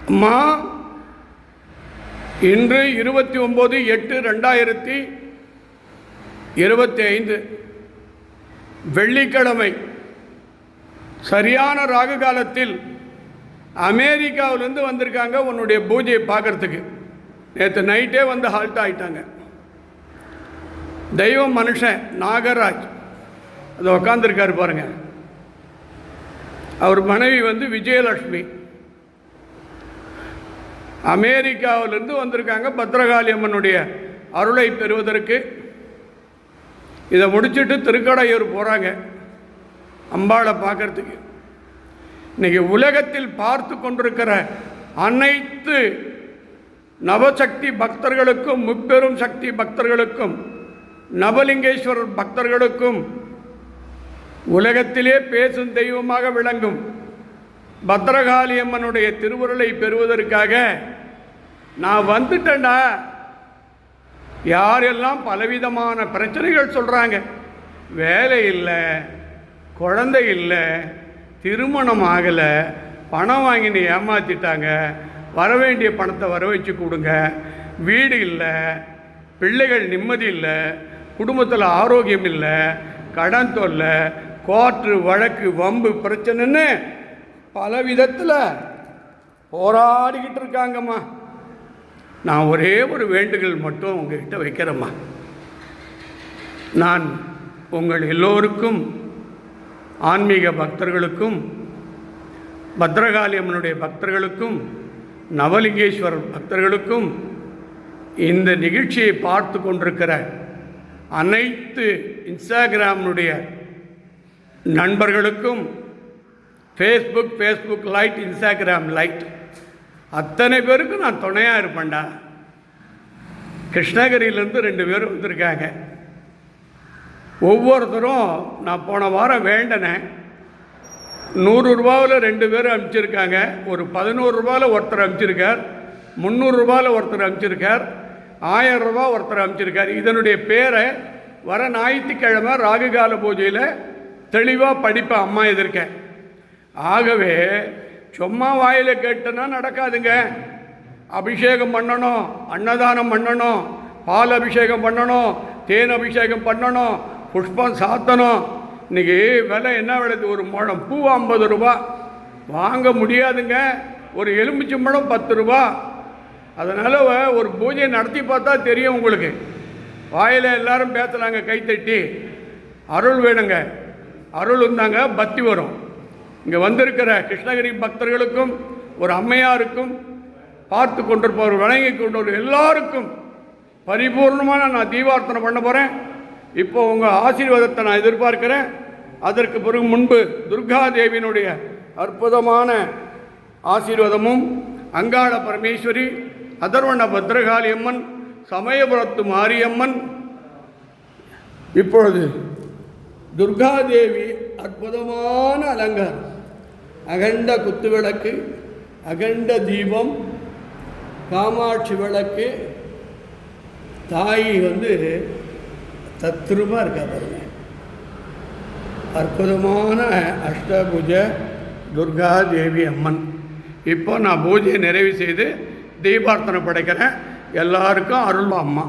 அம்மா, இன்று 29/8/2025 வெள்ளிக்கிழமை சரியான ராகு காலத்தில் அமெரிக்காவிலேருந்து வந்திருக்காங்க உன்னுடைய பூஜையை பார்க்கறதுக்கு. நேற்று நைட்டே வந்து ஹால்ட் ஆகிட்டாங்க. தெய்வம் மனுஷன் நாகராஜ் அதை உக்காந்துருக்காரு பாருங்க. அவர் மனைவி வந்து விஜயலட்சுமி அமெரிக்காவிலிருந்து வந்திருக்காங்க பத்ரகாளி அம்மனுடைய அருளை பெறுவதற்கு. இதை முடிச்சுட்டு திருக்கடையூர் போகிறாங்க அம்பாளை பார்க்கறதுக்கு. இன்றைக்கி உலகத்தில் பார்த்து கொண்டிருக்கிற அனைத்து நவசக்தி பக்தர்களுக்கும், முப்பெரும் சக்தி பக்தர்களுக்கும், நவலிங்கேஸ்வரர் பக்தர்களுக்கும், உலகத்திலே பேசும் தெய்வமாக விளங்கும் பத்ரகாளி அம்மனுடைய திருவுருளை பெறுவதற்காக நான் வந்துட்டேன்டா. யாரெல்லாம் பலவிதமான பிரச்சனைகள் சொல்கிறாங்க, வேலை இல்லை, குழந்தை இல்லை, திருமணம் ஆகலை, பணம் வாங்கின்னு ஏமாற்றிட்டாங்க, வர வேண்டிய பணத்தை வர வச்சு கொடுங்க, வீடு இல்லை, பிள்ளைகள் நிம்மதி இல்லை, குடும்பத்தில் ஆரோக்கியம் இல்லை, கடன் தொல்லை, கோர்ட்டு வழக்கு வம்பு பிரச்சனைன்னு பல விதத்தில் போராடிக்கிட்டு இருக்காங்கம்மா. நான் ஒரே ஒரு வேண்டுதல் மட்டும் உங்கள்கிட்ட வைக்கிறேம்மா. நான் உங்கள் எல்லோருக்கும், ஆன்மீக பக்தர்களுக்கும், பத்ரகாளி அம்மனுடைய பக்தர்களுக்கும், நவலிங்கேஸ்வரர் பக்தர்களுக்கும், இந்த நிகழ்ச்சியை பார்த்து கொண்டிருக்கிற அனைத்து இன்ஸ்டாகிராமுடைய நண்பர்களுக்கும், ஃபேஸ்புக் லைட், இன்ஸ்டாகிராம் லைட் அத்தனை பேருக்கும் நான் துணையாக இருப்பேன்டா. கிருஷ்ணகிரியிலேருந்து 2 பேர் வந்திருக்காங்க. ஒவ்வொருத்தரும் நான் போன வாரம் வேண்டினேன். 100 ரூபாவில் 2 பேர் அனுப்பிச்சிருக்காங்க. ஒரு 11 ரூபாயில் ஒருத்தர் அனுப்பிச்சிருக்கார், 300 ரூபாயில் ஒருத்தர் அனுப்பிச்சிருக்கார், 1000 ரூபா ஒருத்தர் அனுப்பிச்சிருக்கார். இதனுடைய பேரை வர ஞாயிற்றுக்கிழமை ராகுகால பூஜையில் தெளிவாக படிப்பேன் அம்மா எதிர்க்க. ஆகவே சும்மா வாயில் கேட்டனா நடக்காதுங்க. அபிஷேகம் பண்ணணும், அன்னதானம் பண்ணணும், பால் அபிஷேகம் பண்ணணும், தேன் அபிஷேகம் பண்ணணும், புஷ்பம் சாத்தணும். இன்றைக்கி விலை என்ன விளையுது? ஒரு முழம் பூ 50 ரூபா, வாங்க முடியாதுங்க. ஒரு எலுமிச்சம்பழம் 10 ரூபா. அதனால் ஒரு பூஜை நடத்தி பார்த்தா தெரியும் உங்களுக்கு. வாயில் எல்லாரும் பேசலாங்க, கைத்தட்டி. அருள் வேணுங்க, அருள் இருந்தாங்க பக்தி வரும். இங்கே வந்திருக்கிற கிருஷ்ணகிரி பக்தர்களுக்கும், ஒரு அம்மையாருக்கும், பார்த்து கொண்டிருப்பவர், வணங்கி கொண்டவர் எல்லாருக்கும் பரிபூர்ணமான நான் தீபார்த்தனை பண்ண போகிறேன். இப்போ உங்கள் ஆசீர்வாதத்தை நான் எதிர்பார்க்கிறேன். அதற்கு பிறகு முன்பு துர்காதேவியினுடைய அற்புதமான ஆசீர்வாதமும், அங்காள பரமேஸ்வரி, அதர்வண பத்ரகாளி அம்மன், சமயபுரத்து மாரியம்மன், இப்பொழுது துர்காதேவி அற்புதமான அலங்காரம், அகண்ட குத்துவிளக்கு, அகண்ட தீபம், காமாட்சி விளக்கு, தாய் வந்து தத்ரூபமாக இருக்கா பாருங்க. அற்புதமான அஷ்டபுஜ துர்காதேவி அம்மன். இப்போ நான் பூஜையை நிறைவு செய்து தீபார்த்தனை படைக்கிறேன். எல்லாருக்கும் அருள்வா அம்மா.